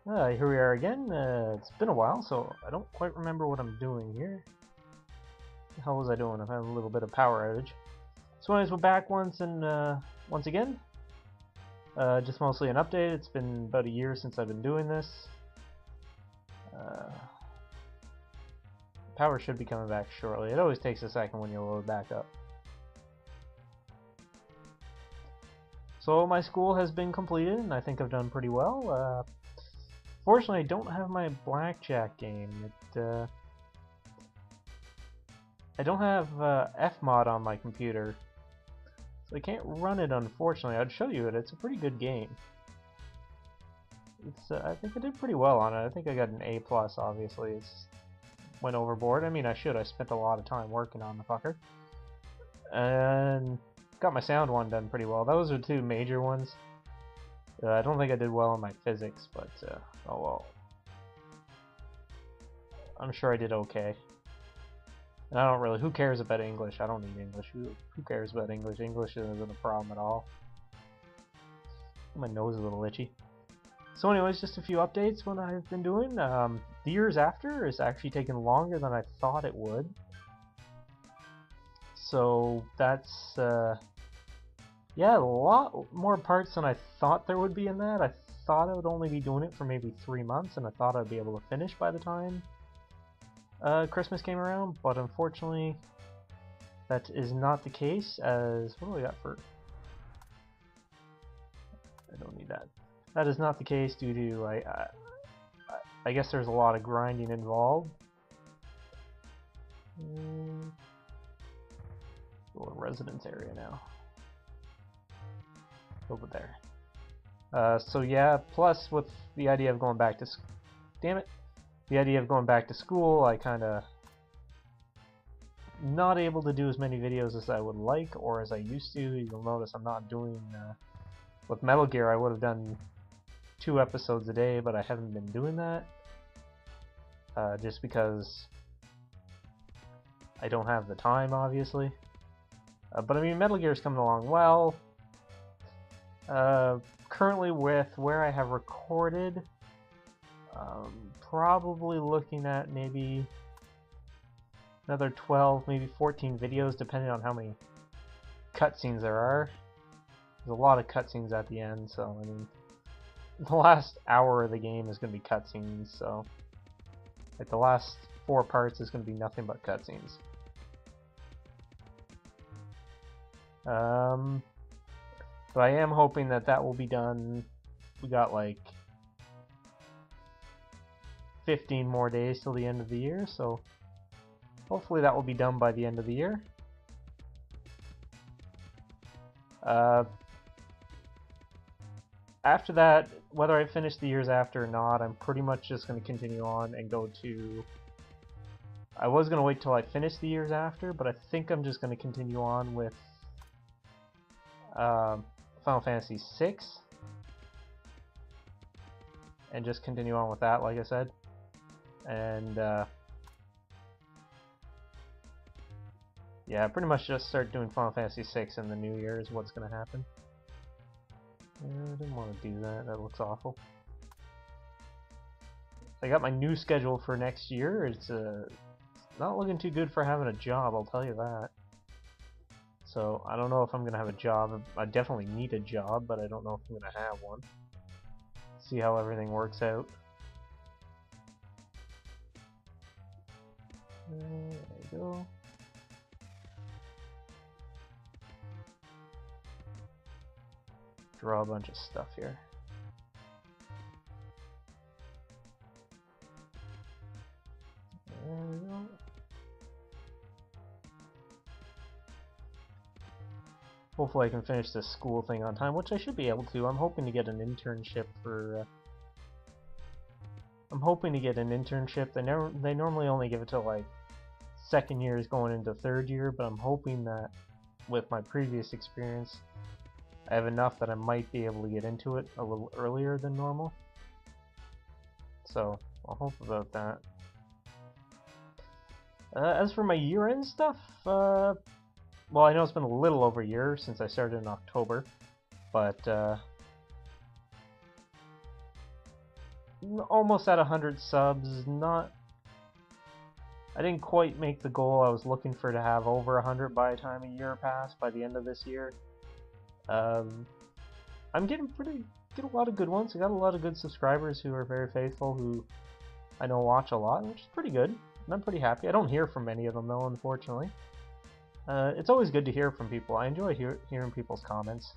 Here we are again. It's been a while, so I don't quite remember what I'm doing here. What the hell was I doing? I've had a little bit of power outage. So anyways, we're back once again. Just mostly an update. It's been about a year since I've been doing this. Power should be coming back shortly. It always takes a second when you load back up. So my school has been completed, and I think I've done pretty well. Fortunately, I don't have my blackjack game. I don't have Fmod on my computer, so I can't run it. Unfortunately, I'd show you it. It's a pretty good game. I think I did pretty well on it. I think I got an A+. Obviously, it's went overboard. I mean, I should. I spent a lot of time working on the fucker, and got my sound one done pretty well. Those are two major ones. I don't think I did well in my physics, but oh well. I'm sure I did okay. And I don't really. Who cares about English? I don't need English. Who cares about English? English isn't a problem at all. My nose is a little itchy. So anyways, just a few updates what I've been doing. The years after is actually taking longer than I thought it would. So that's yeah, a lot more parts than I thought there would be in that. I thought I would only be doing it for maybe 3 months, and I thought I'd be able to finish by the time Christmas came around, but unfortunately that is not the case. As what do we got for? I don't need that. That is not the case due to I guess there's a lot of grinding involved. Little residence area now. Over there. So yeah, plus with the idea of going back to the idea of going back to school, I kinda not able to do as many videos as I would like or as I used to. You'll notice I'm not doing with Metal Gear. I would have done 2 episodes a day, but I haven't been doing that just because I don't have the time, obviously. But I mean, Metal Gear is coming along well. Currently with where I have recorded, probably looking at maybe another 12, maybe 14 videos, depending on how many cutscenes there are. There's a lot of cutscenes at the end, so I mean, the last hour of the game is going to be cutscenes, so like the last 4 parts is going to be nothing but cutscenes. But I am hoping that that will be done. We got like 15 more days till the end of the year, so hopefully that will be done by the end of the year. After that, whether I finish the years after or not, I'm pretty much just going to continue on and go to... I was going to wait till I finish the years after, but I think I'm just going to continue on with Final Fantasy VI and just continue on with that, like I said, and yeah, pretty much just start doing Final Fantasy VI in the new year is what's going to happen. I didn't want to do that. That looks awful. I got my new schedule for next year. It's not looking too good for having a job, I'll tell you that. So I don't know if I'm gonna have a job. I definitely need a job, but I don't know if I'm gonna have one. See how everything works out. There we go. Draw a bunch of stuff here. There we go. Hopefully I can finish this school thing on time, which I should be able to. I'm hoping to get an internship for... I'm hoping to get an internship. They normally only give it to like 2nd years going into 3rd year, but I'm hoping that with my previous experience I have enough that I might be able to get into it a little earlier than normal. So I'll hope about that. As for my year-end stuff, well, I know it's been a little over a year since I started in October, but almost at 100 subs. I didn't quite make the goal I was looking for to have over 100 by the time a year passed, by the end of this year. I'm getting a lot of good ones. I got a lot of good subscribers who are very faithful, who I know watch a lot, which is pretty good. And I'm pretty happy. I don't hear from many of them though, unfortunately. It's always good to hear from people. I enjoy hearing people's comments.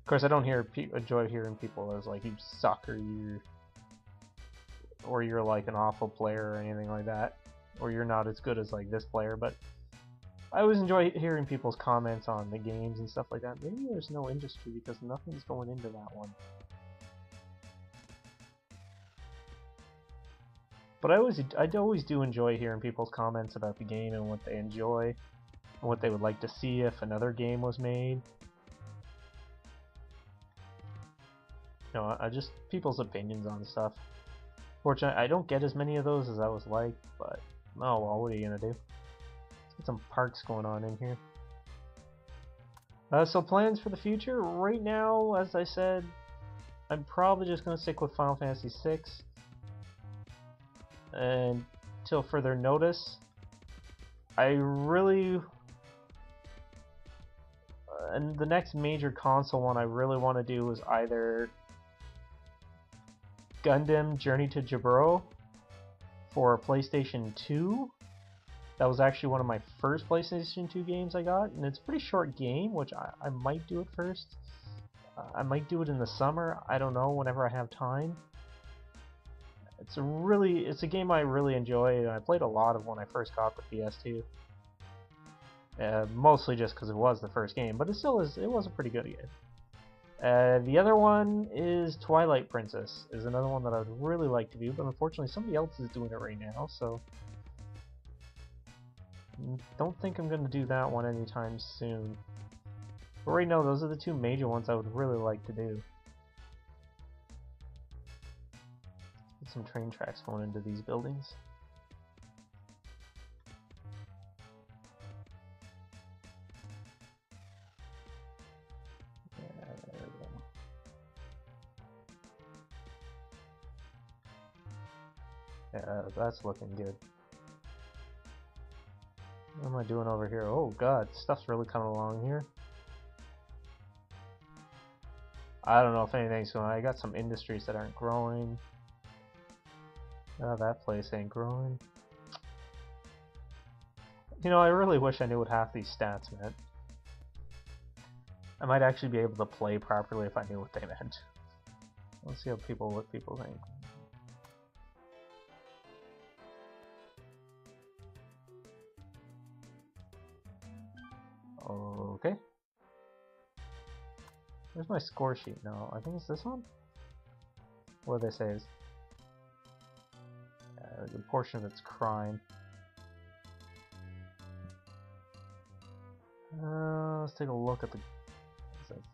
Of course, I don't enjoy hearing people as like you suck or you're like an awful player or anything like that, or you're not as good as like this player. But I always enjoy hearing people's comments on the games and stuff like that. Maybe there's no industry because nothing's going into that one. But I always do enjoy hearing people's comments about the game and what they enjoy, and what they would like to see if another game was made. You know, just people's opinions on stuff. Fortunately, I don't get as many of those as I was like, but oh well, what are you gonna do? Let's get some parks going on in here. So plans for the future? Right now, as I said, I'm probably just gonna stick with Final Fantasy VI until further notice. And the next major console one I really want to do is either Gundam Journey to Jabourgh for PlayStation 2. That was actually one of my first PlayStation 2 games I got, and it's a pretty short game, which I might do it first. I might do it in the summer, I don't know, whenever I have time. It's a game I really enjoy, and I played a lot of when I first got the PS2. Mostly just because it was the first game, but it was a pretty good game. The other one is Twilight Princess, is another one that I would really like to do, but unfortunately somebody else is doing it right now, so don't think I'm going to do that one anytime soon. But right now, those are the two major ones I would really like to do. Get some train tracks going into these buildings. Yeah, that's looking good. What am I doing over here? Oh god, stuff's really coming along here. I don't know if anything's going on. I got some industries that aren't growing. Oh, that place ain't growing. You know, I really wish I knew what half these stats meant. I might actually be able to play properly if I knew what they meant. Let's see what people think. Okay. Where's my score sheet? No, I think it's this one? What do they say is? The portion of its crime. Let's take a look at the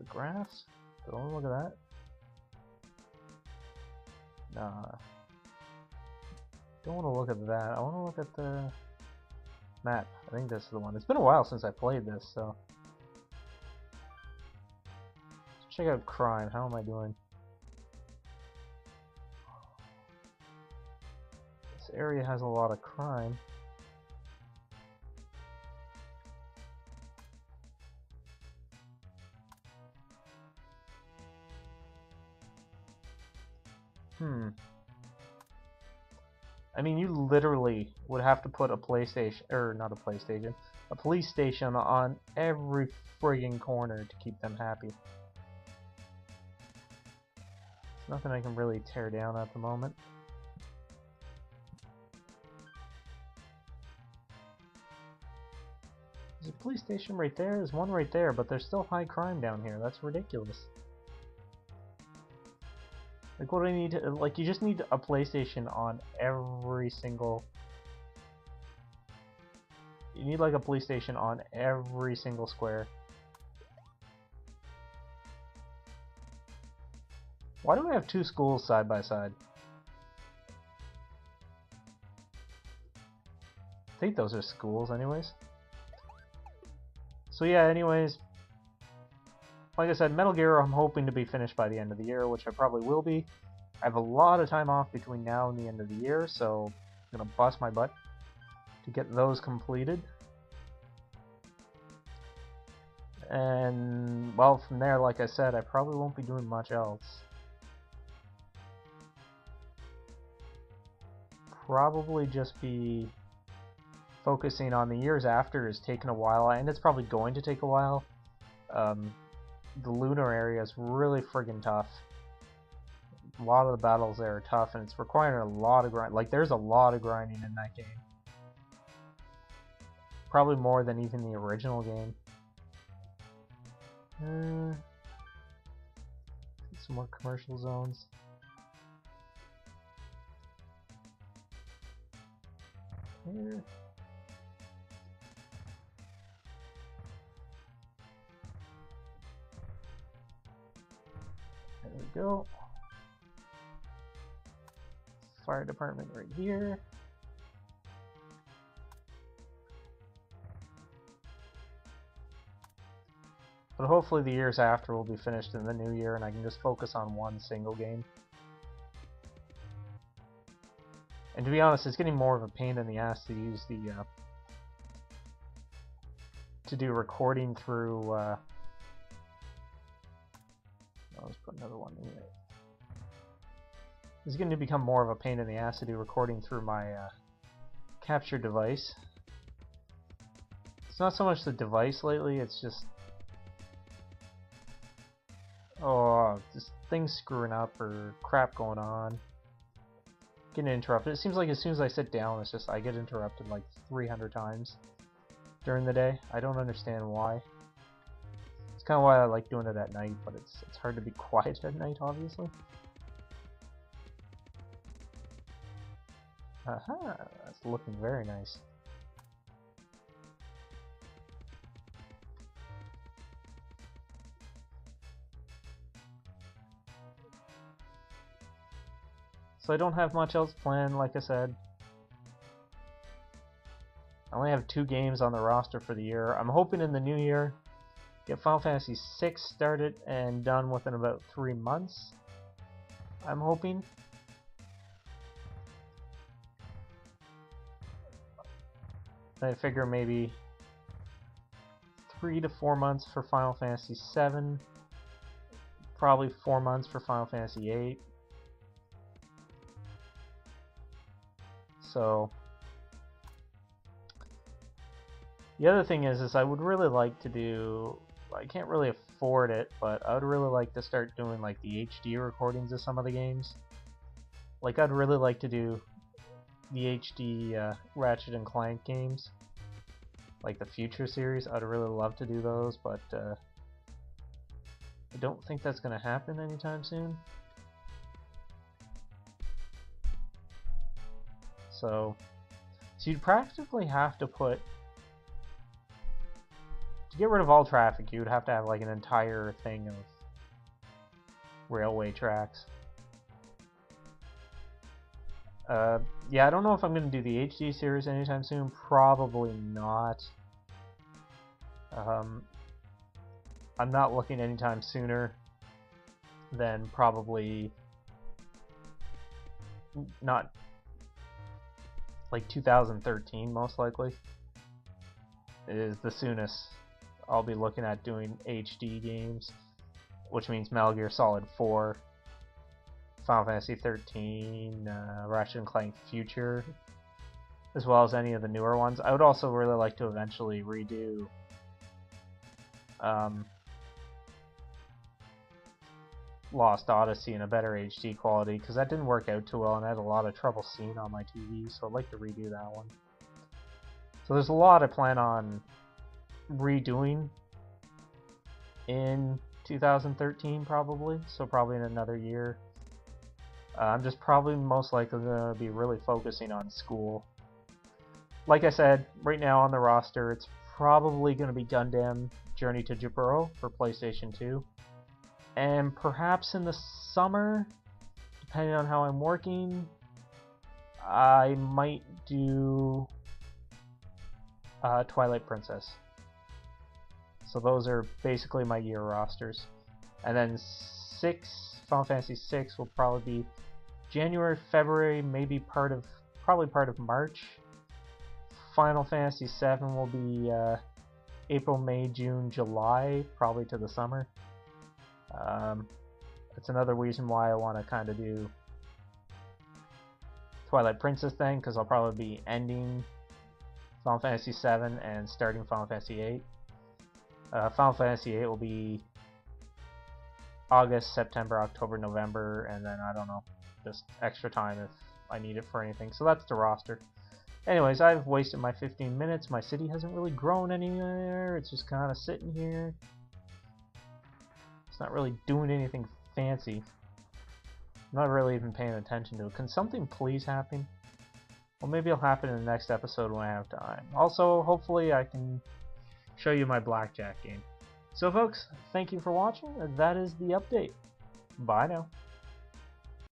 graphs. Do I want to look at that? Nah. Don't want to look at that. I want to look at the map. I think this is the one. It's been a while since I played this, so let's check out crime. How am I doing? This area has a lot of crime. I mean, you literally would have to put a police station on every friggin' corner to keep them happy. There's nothing I can really tear down at the moment. There's a police station right there, there's one right there, but there's still high crime down here. That's ridiculous. Like, what do I need to, like, you just need a PlayStation on every single... You need, like, a police station on every single square. Why do I have two schools side by side? I think those are schools, anyways. So yeah, anyways... Like I said, Metal Gear I'm hoping to be finished by the end of the year, which I probably will be. I have a lot of time off between now and the end of the year, so I'm gonna bust my butt to get those completed. And, well, from there, like I said, I probably won't be doing much else. Probably just be focusing on the years after is taking a while, and it's probably going to take a while. The lunar area is really friggin' tough. A lot of the battles there are tough, and it's requiring a lot of grind. Like, there's a lot of grinding in that game. Probably more than even the original game. Some more commercial zones. Here. There we go. Fire department right here. But hopefully the years after will be finished in the new year and I can just focus on one single game. And to be honest, it's getting more of a pain in the ass to use the to do recording through I'll just put another one in there. It's going to become more of a pain in the ass to do recording through my capture device. It's not so much the device lately, it's just just things screwing up or crap going on. Getting interrupted. It seems like as soon as I sit down, it's just I get interrupted like 300 times during the day. I don't understand why. It's kind of why I like doing it at night, but it's hard to be quiet at night, obviously. Aha, that's looking very nice. So I don't have much else planned, like I said. I only have 2 games on the roster for the year. I'm hoping in the new year, get Final Fantasy VI started and done within about 3 months. I'm hoping. I figure maybe 3 to 4 months for Final Fantasy VII. Probably 4 months for Final Fantasy VIII. So the other thing is I would really like to do, I can't really afford it, but I would really like to start doing like the HD recordings of some of the games. Like I'd really like to do the HD Ratchet and Clank games, like the Future series. I'd really love to do those, but I don't think that's going to happen anytime soon. So you'd practically have to put, to get rid of all traffic, you would have to have like an entire thing of railway tracks. Yeah, I don't know if I'm going to do the HD series anytime soon. Probably not. I'm not looking anytime sooner than probably not like 2013, most likely is the soonest I'll be looking at doing HD games, which means Metal Gear Solid 4, Final Fantasy 13, Ratchet and Clank Future, as well as any of the newer ones. I would also really like to eventually redo Lost Odyssey in a better HD quality, because that didn't work out too well and I had a lot of trouble seeing on my TV, so I'd like to redo that one. So there's a lot I plan on redoing in 2013 probably, so probably in another year. I'm just probably most likely going to be really focusing on school. Like I said, right now on the roster it's probably going to be Gundam Journey to Jabourgh for PlayStation 2. And perhaps in the summer, depending on how I'm working, I might do Twilight Princess. So those are basically my year rosters. And then Final Fantasy 6 will probably be January, February, maybe probably part of March. Final Fantasy 7 will be April, May, June, July, probably to the summer. That's another reason why I want to kind of do Twilight Princess thing, because I'll probably be ending Final Fantasy 7 and starting Final Fantasy 8. Final Fantasy 8 will be August, September, October, November, and then I don't know, just extra time if I need it for anything. So that's the roster. Anyways, I've wasted my 15 minutes. My city hasn't really grown anywhere. It's just kind of sitting here. It's not really doing anything fancy. I'm not really even paying attention to it. Can something please happen? Well, maybe it'll happen in the next episode when I have time. Also, hopefully I can show you my blackjack game. So folks, thank you for watching. That is the update. Bye now.